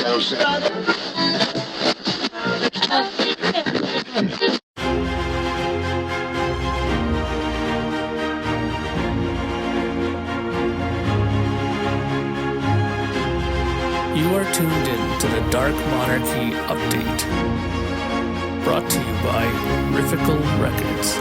You are tuned in to the Dark Monarchy update, brought to you by Riffical Records.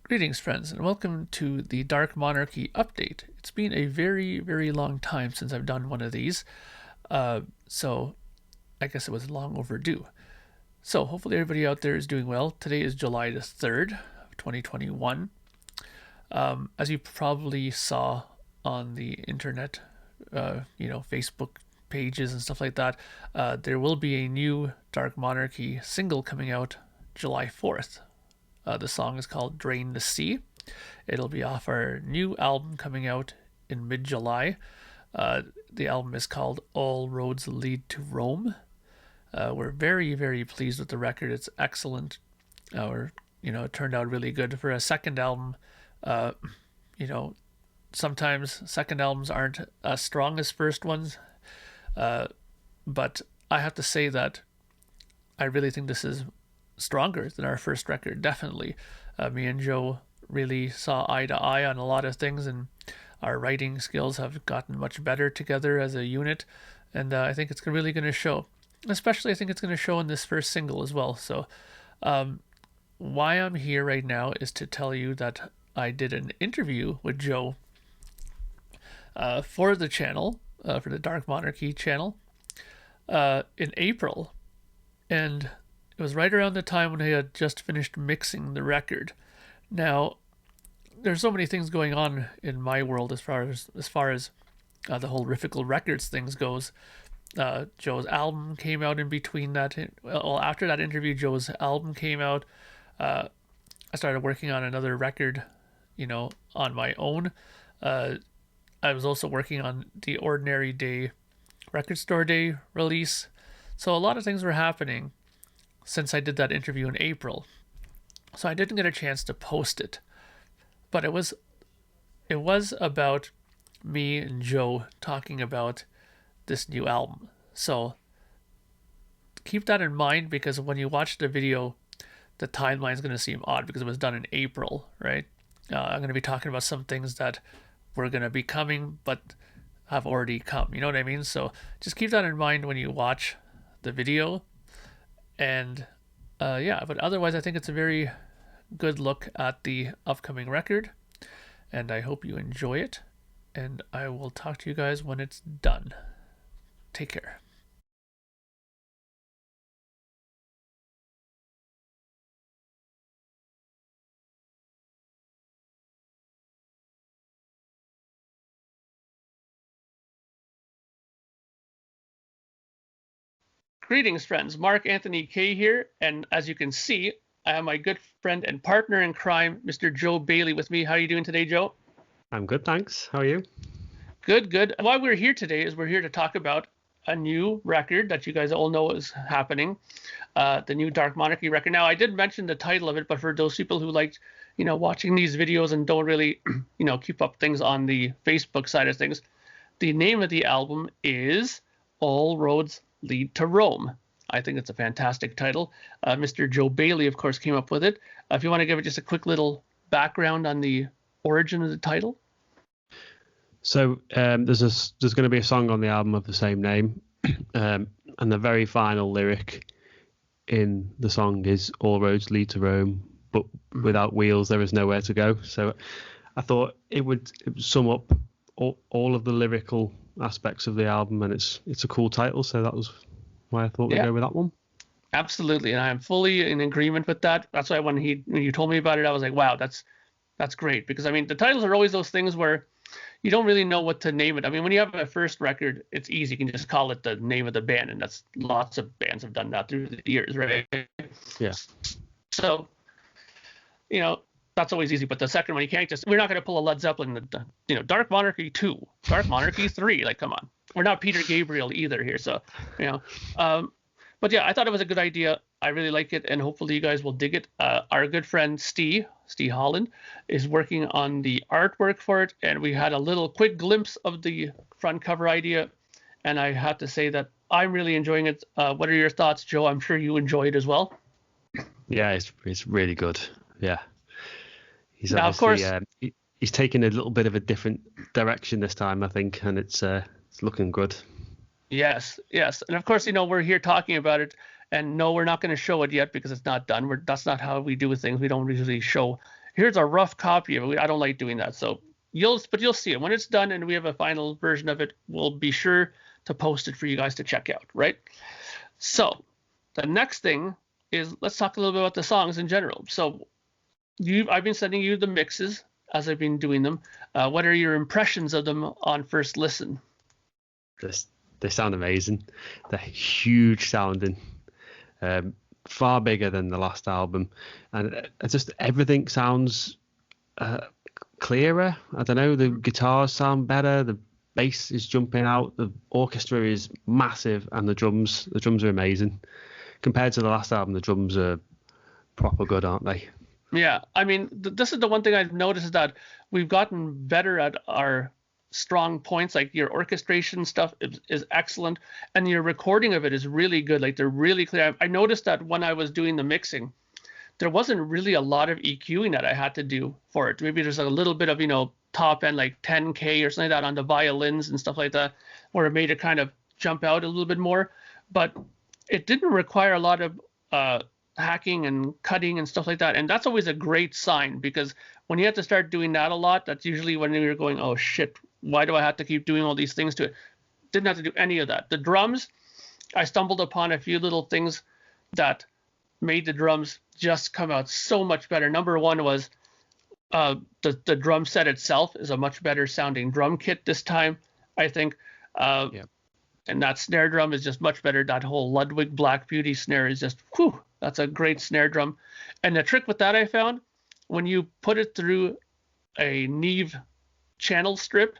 Greetings, friends, and welcome to the Dark Monarchy update. It's been a very, very long time since I've done one of these, so I guess it was long overdue. So hopefully everybody out there is doing well. Today is July the 3rd, 2021. As you probably saw on the internet, Facebook pages and stuff like that, there will be a new Dark Monarchy single coming out July 4th. The song is called Drain the Sea. It'll be off our new album coming out in mid-July. The album is called All Roads Lead to Rome. We're very, very pleased with the record. It's excellent. It turned out really good for a second album. Sometimes second albums aren't as strong as first ones. But I have to say that I really think this is stronger than our first record, definitely. Me and Joe really saw eye to eye on a lot of things, and our writing skills have gotten much better together as a unit, and I think it's really going to show. Especially I think it's going to show in this first single as well. So why I'm here right now is to tell you that I did an interview with Joe for the channel, for the Dark Monarchy channel, in April, and it was right around the time when I had just finished mixing the record. Now, there's so many things going on in my world as far as the whole Riffical Records things goes. Joe's album came out in between that. Well, after that interview, Joe's album came out. I started working on another record, on my own. I was also working on the Ordinary Day Record Store Day release. So a lot of things were happening since I did that interview in April. So I didn't get a chance to post it. But it was about me and Joe talking about this new album. So keep that in mind, because when you watch the video, the timeline is going to seem odd because it was done in April, right? I'm going to be talking about some things that were going to be coming but have already come. You know what I mean? So just keep that in mind when you watch the video. And but otherwise I think it's a very good look at the upcoming record, and I hope you enjoy it, and I will talk to you guys when it's done. Take care. Greetings, friends. Mark Anthony K here, and as you can see, I have my good friend and partner in crime, Mr. Joe Bailey, with me. How are you doing today, Joe? I'm good, thanks. How are you? Good, good. Why we're here today is we're here to talk about a new record that you guys all know is happening, the new Dark Monarchy record. Now, I did mention the title of it, but for those people who like, watching these videos and don't really, keep up things on the Facebook side of things, the name of the album is All Roads Lead to Rome. I think it's a fantastic title. Mr. Joe Bailey, of course, came up with it. If you want to give it just a quick little background on the origin of the title. So there's going to be a song on the album of the same name, and the very final lyric in the song is "All roads lead to Rome, but without wheels there is nowhere to go." So I thought it would sum up all of the lyrical aspects of the album, and it's a cool title, so that was why I thought we'd go with that one. Absolutely, and I am fully in agreement with that. That's why when you told me about it, I was like, wow, that's great, because I mean the titles are always those things where you don't really know what to name it. I mean, when you have a first record, it's easy. You can just call it the name of the band, and that's lots of bands have done that through the years, right? Yeah. So, that's always easy. But the second one, you can't we're not going to pull a Led Zeppelin, Dark Monarchy 2, Dark Monarchy 3. Like, come on. We're not Peter Gabriel either here. So, But yeah, I thought it was a good idea. I really like it, and hopefully you guys will dig it. Our good friend Steve Holland, is working on the artwork for it, and we had a little quick glimpse of the front cover idea, and I have to say that I'm really enjoying it. What are your thoughts, Joe? I'm sure you enjoy it as well. Yeah, it's really good. Yeah, he's Now, of obviously course, he's taken a little bit of a different direction this time, I think, and it's looking good. yes, yes, and of course, we're here talking about it, and no, we're not going to show it yet because it's not done. That's not how we do things. We don't usually show. Here's a rough copy of it. I don't like doing that. So you'll see it when it's done, and we have a final version of it. We'll be sure to post it for you guys to check out. Right. So the next thing is let's talk a little bit about the songs in general. So I've been sending you the mixes as I've been doing them. What are your impressions of them on first listen? They sound amazing. They're huge sounding, far bigger than the last album, and just everything sounds clearer. I don't know. The guitars sound better. The bass is jumping out. The orchestra is massive, and the drums are amazing. Compared to the last album, the drums are proper good, aren't they? Yeah, I mean, this is the one thing I've noticed is that we've gotten better at our strong points. Like your orchestration stuff is excellent, and your recording of it is really good. Like they're really clear. I noticed that when I was doing the mixing, there wasn't really a lot of EQing that I had to do for it. Maybe there's a little bit of top end like 10K or something like that on the violins and stuff like that, where it made it kind of jump out a little bit more. But it didn't require a lot of hacking and cutting and stuff like that, and that's always a great sign, because when you have to start doing that a lot, that's usually when you're going, oh shit, why do I have to keep doing all these things to it? Didn't have to do any of that. The drums, I stumbled upon a few little things that made the drums just come out so much better. Number one was the drum set itself is a much better sounding drum kit this time, I think. Yeah. And that snare drum is just much better. That whole Ludwig Black Beauty snare is just, whew, that's a great snare drum. And the trick with that I found, when you put it through a Neve channel strip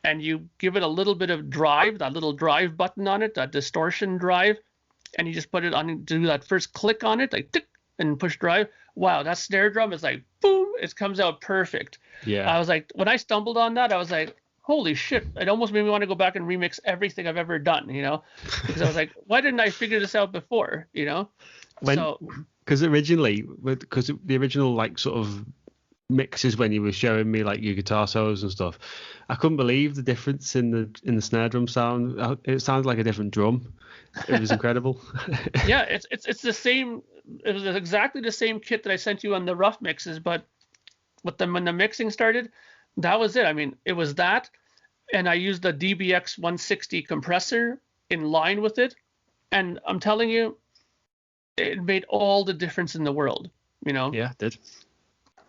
and you give it a little bit of drive, that little drive button on it, that distortion drive, and you just put it on, do that first click on it, like tick, and push drive. Wow, that snare drum is like, boom, it comes out perfect. Yeah. I was like, when I stumbled on that, I was like, holy shit, it almost made me want to go back and remix everything I've ever done, because I was like, why didn't I figure this out before, Because originally, because the original like sort of mixes when you were showing me like your guitar solos and stuff, I couldn't believe the difference in the snare drum sound. It sounded like a different drum. It was incredible. Yeah, it's the same. It was exactly the same kit that I sent you on the rough mixes, but when the mixing started, that was it. I mean, it was that, and I used the DBX 160 compressor in line with it, and I'm telling you, it made all the difference in the world. Yeah, it did.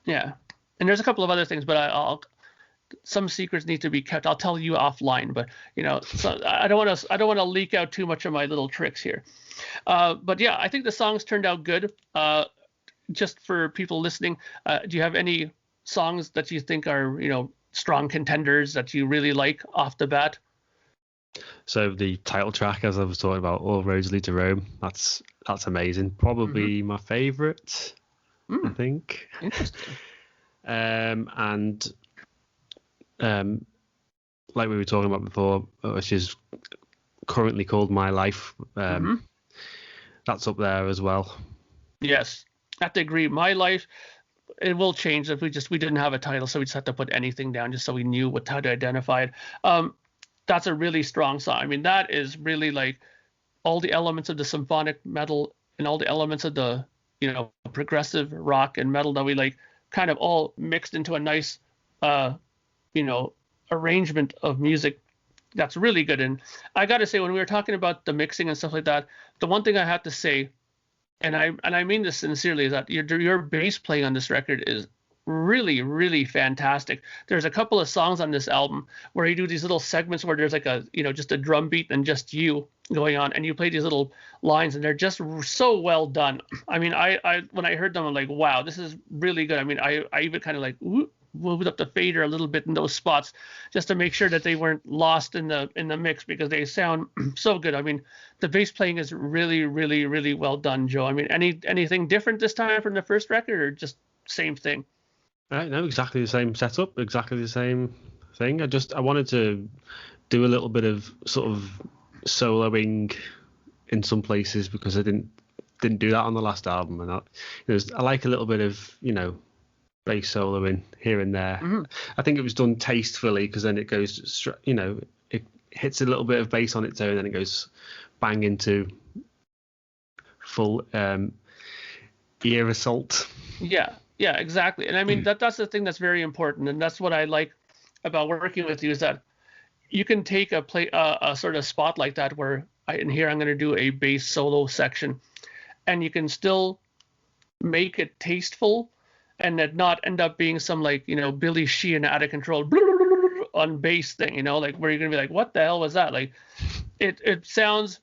Yeah, and there's a couple of other things, but some secrets need to be kept. I'll tell you offline, but so I don't want to leak out too much of my little tricks here. But yeah, I think the songs turned out good. Just for people listening, do you have any songs that you think are strong contenders that you really like off the bat? So the title track, as I was talking about, All Roads Lead to Rome, that's amazing. Probably my favorite, I think. Interesting. And like we were talking about before, which is currently called My Life, that's up there as well. Yes, I have to agree. My Life, it will change if we didn't have a title, so we just had to put anything down just so we knew how to identify it. That's a really strong song. I mean, that is really like all the elements of the symphonic metal and all the elements of the progressive rock and metal that we like kind of all mixed into a nice arrangement of music that's really good. And I got to say, when we were talking about the mixing and stuff like that, the one thing I have to say, and I mean this sincerely, is that your bass playing on this record is really, really fantastic. There's a couple of songs on this album where you do these little segments where there's like just a drum beat and just you going on, and you play these little lines, and they're just so well done. I mean, I when I heard them, I'm like, wow, this is really good. I mean, I even kind of like, ooh, moved up the fader a little bit in those spots, just to make sure that they weren't lost in the mix, because they sound so good. I mean, the bass playing is really, really, really well done, Joe. I mean, anything different this time from the first record, or just same thing? No, exactly the same setup, exactly the same thing. I wanted to do a little bit of sort of soloing in some places, because I didn't do that on the last album, and I like a little bit of bass soloing here and there. Mm-hmm. I think it was done tastefully, because then it goes it hits a little bit of bass on its own, and then it goes bang into full ear assault. Yeah, exactly. And I mean, that's the thing that's very important, and that's what I like about working with you, is that you can take a sort of spot like that, where in here I'm going to do a bass solo section, and you can still make it tasteful, and it not end up being some Billy Sheehan out of control on bass thing, like where you're going to be like, what the hell was that? Like, it sounds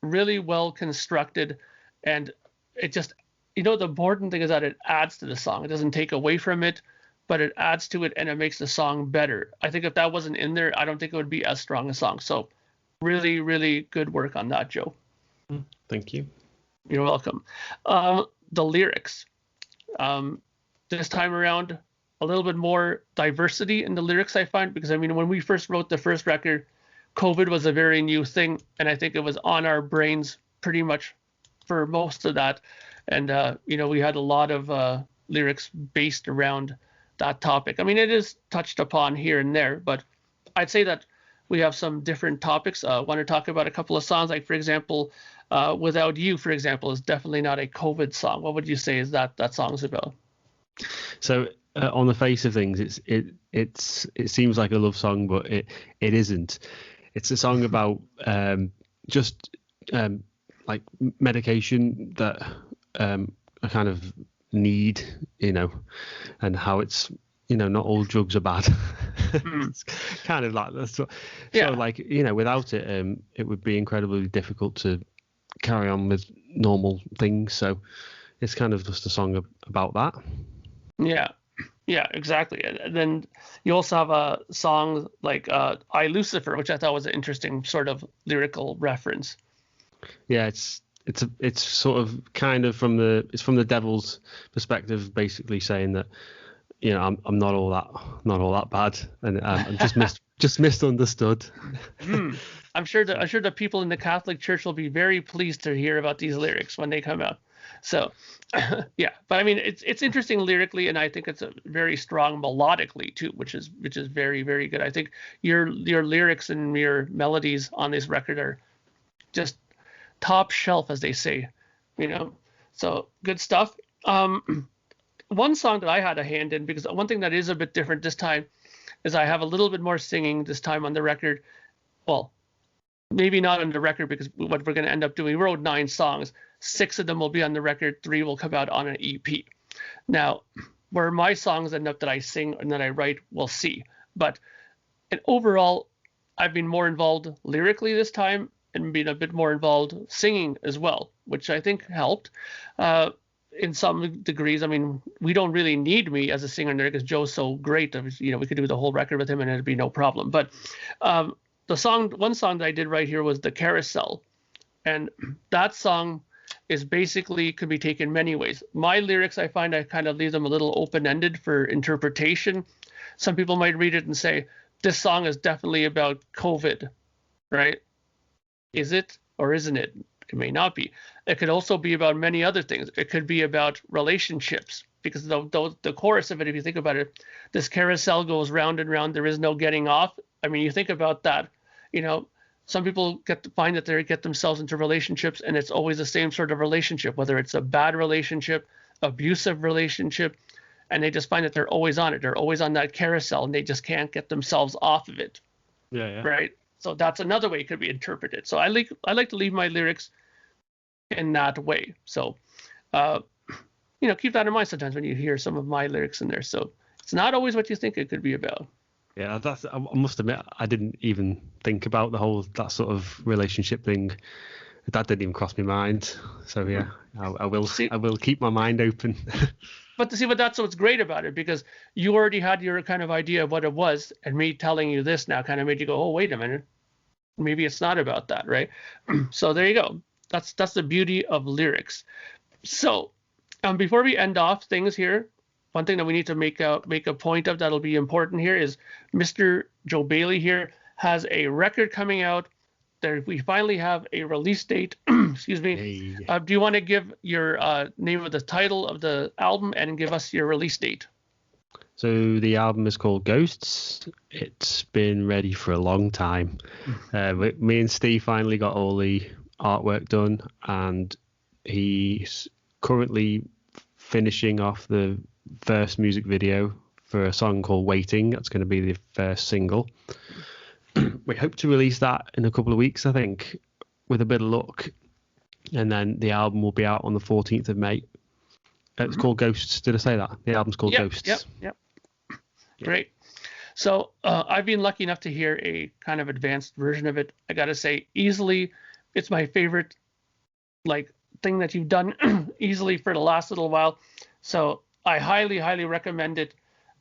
really well constructed, and it just, the important thing is that it adds to the song. It doesn't take away from it, but it adds to it, and it makes the song better. I think if that wasn't in there, I don't think it would be as strong a song. So really, really good work on that, Joe. Thank you. You're welcome. The lyrics. This time around, a little bit more diversity in the lyrics, I find, because I mean, when we first wrote the first record, COVID was a very new thing, and I think it was on our brains pretty much for most of that. And we had a lot of lyrics based around that topic. I mean, it is touched upon here and there, but I'd say that we have some different topics. I want to talk about a couple of songs, like, for example, Without You, for example, is definitely not a COVID song. What would you say is that song's about? So on the face of things, it seems like a love song, but it isn't. It's a song about just like medication that I kind of need, and how it's not all drugs are bad. It's kind of like that. So like, without it, it would be incredibly difficult to carry on with normal things. So it's kind of just a song about that. Yeah, exactly. And then you also have a song like I, Lucifer, which I thought was an interesting sort of lyrical reference. Yeah, it's sort of kind of from the devil's perspective, basically saying that I'm not all that bad, and I'm just misunderstood. I'm sure the people in the Catholic Church will be very pleased to hear about these lyrics when they come out. So yeah, but I mean, it's interesting lyrically, and I think it's a very strong melodically too, which is very, very good. I think your lyrics and your melodies on this record are just top shelf, as they say, so good stuff. One song that I had a hand in, because one thing that is a bit different this time is I have a little bit more singing this time on the record. Well, maybe not on the record, because what we're going to end up doing, we wrote 9 songs. 6 of them will be on the record, 3 will come out on an EP. Now, where my songs end up that I sing and that I write, we'll see. But overall, I've been more involved lyrically this time, and been a bit more involved singing as well, which I think helped in some degrees. I mean, we don't really need me as a singer there, because Joe's so great. We could do the whole record with him and it'd be no problem. But one song that I did right here was The Carousel. And that song is basically, could be taken many ways. My lyrics, I find I kind of leave them a little open-ended for interpretation. Some people might read it and say, this song is definitely about COVID, right? Is it or isn't it? It may not be. It could also be about many other things. It could be about relationships, because the chorus of it, if you think about it, this carousel goes round and round, there is no getting off. I mean, you think about that, some people find that they get themselves into relationships, and it's always the same sort of relationship, whether it's a bad relationship, abusive relationship, and they just find that they're always on it. They're always on that carousel, and they just can't get themselves off of it. Yeah. Right. So that's another way it could be interpreted. So I like to leave my lyrics in that way. So, keep that in mind sometimes when you hear some of my lyrics in there. So it's not always what you think it could be about. Yeah, I must admit, I didn't even think about that sort of relationship thing. That didn't even cross my mind. So yeah, I will keep my mind open. But to see, but that's what's great about it, because you already had your kind of idea of what it was, and me telling you this now kind of made you go, oh, wait a minute, maybe it's not about that, right? So there you go. That's the beauty of lyrics. So before we end off things here, one thing that we need to make a point of that'll be important here is Mr. Joe Bailey here has a record coming out. There, we finally have a release date. Excuse me. Hey. Do you want to give your name of the title of the album and give us your release date? So the album is called Ghosts. It's been ready for a long time. Me and Steve finally got all the artwork done, and he's currently finishing off the first music video for a song called Waiting. That's going to be the first single. We hope to release that in a couple of weeks, I think, with a bit of luck. And then the album will be out on the 14th of May. It's called Ghosts. Did I say that? The album's called Ghosts. Yep. Great. So I've been lucky enough to hear a kind of advanced version of it. I got to say, easily, it's my favorite thing that you've done easily for the last little while. So I highly, highly recommend it.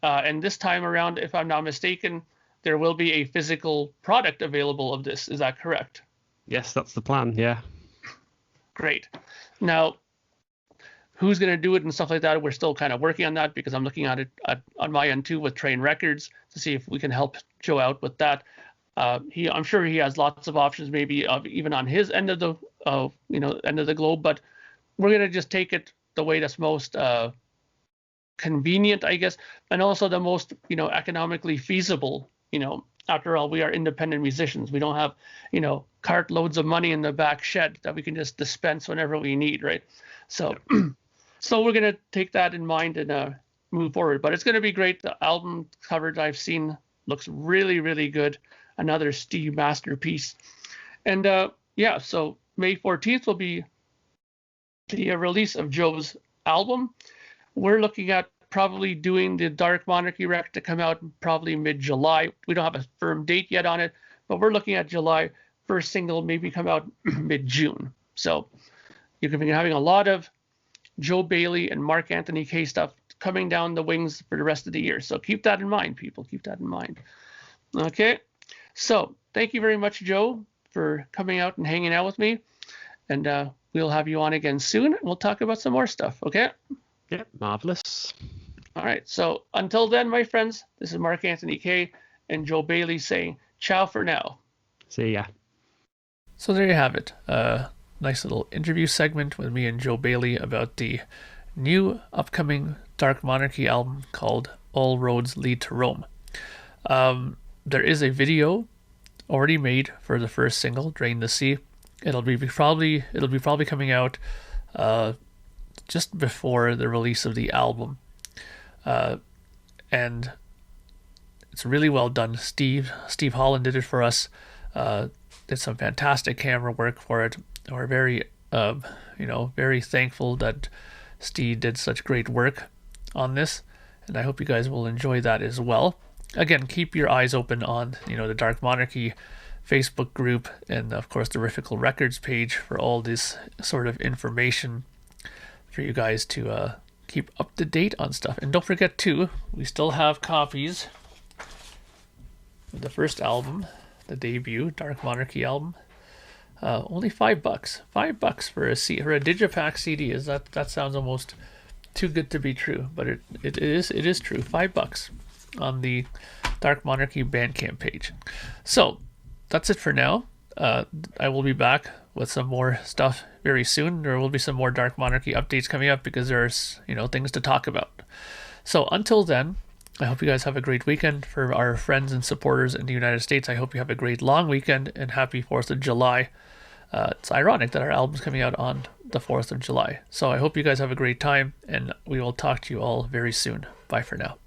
And this time around, if I'm not mistaken, there will be a physical product available of this. Is that correct? Yes, that's the plan. Yeah. Great. Now, who's going to do it and stuff like that? We're still kind of working on that, because I'm looking at it on my end too with Train Records to see if we can help Joe out with that. I'm sure he has lots of options, maybe even on his end of the end of the globe. But we're going to just take it the way that's most convenient, I guess, and also the most economically feasible. After all, we are independent musicians. We don't have, cart loads of money in the back shed that we can just dispense whenever we need, right? So, so we're going to take that in mind and move forward. But it's going to be great. The album cover that I've seen looks really, really good. Another Steve masterpiece. And so May 14th will be the release of Joe's album. We're looking at probably doing the Dark Monarchy record to come out probably mid-July. We don't have a firm date yet on it, but we're looking at July. First single maybe come out mid-June. So you're going to be having a lot of Joe Bailey and Mark Anthony Kaye stuff coming down the wings for the rest of the year. So keep that in mind, people. Keep that in mind. Okay. So thank you very much, Joe, for coming out and hanging out with me. And we'll have you on again soon. And we'll talk about some more stuff. Okay. Yeah, marvelous. All right. So until then, my friends, this is Mark Anthony Kaye and Joe Bailey saying ciao for now. See ya. So there you have it. Nice little interview segment with me and Joe Bailey about the new upcoming Dark Monarchy album called All Roads Lead to Rome. There is a video already made for the first single, Drain the Sea. It'll be probably coming out just before the release of the album. And it's really well done. Steve Holland did it for us. Did some fantastic camera work for it. We're very very thankful that Steve did such great work on this, and I hope you guys will enjoy that as well. Again, keep your eyes open on the Dark Monarchy Facebook group and of course the Riffical Records page for all this sort of information for you guys to keep up to date on stuff. And don't forget too, we still have copies of the first album, the debut Dark Monarchy album. Only $5. $5 for a Digipack CD. That sounds almost too good to be true, but it is true. $5 on the Dark Monarchy Bandcamp page. So that's it for now. I will be back with some more stuff very soon. There will be some more Dark Monarchy updates coming up because there's things to talk about. So until then, I hope you guys have a great weekend. For our friends and supporters in the United States, I hope you have a great long weekend and happy 4th of July. It's ironic that our album's coming out on the 4th of July. So I hope you guys have a great time, and we will talk to you all very soon. Bye for now.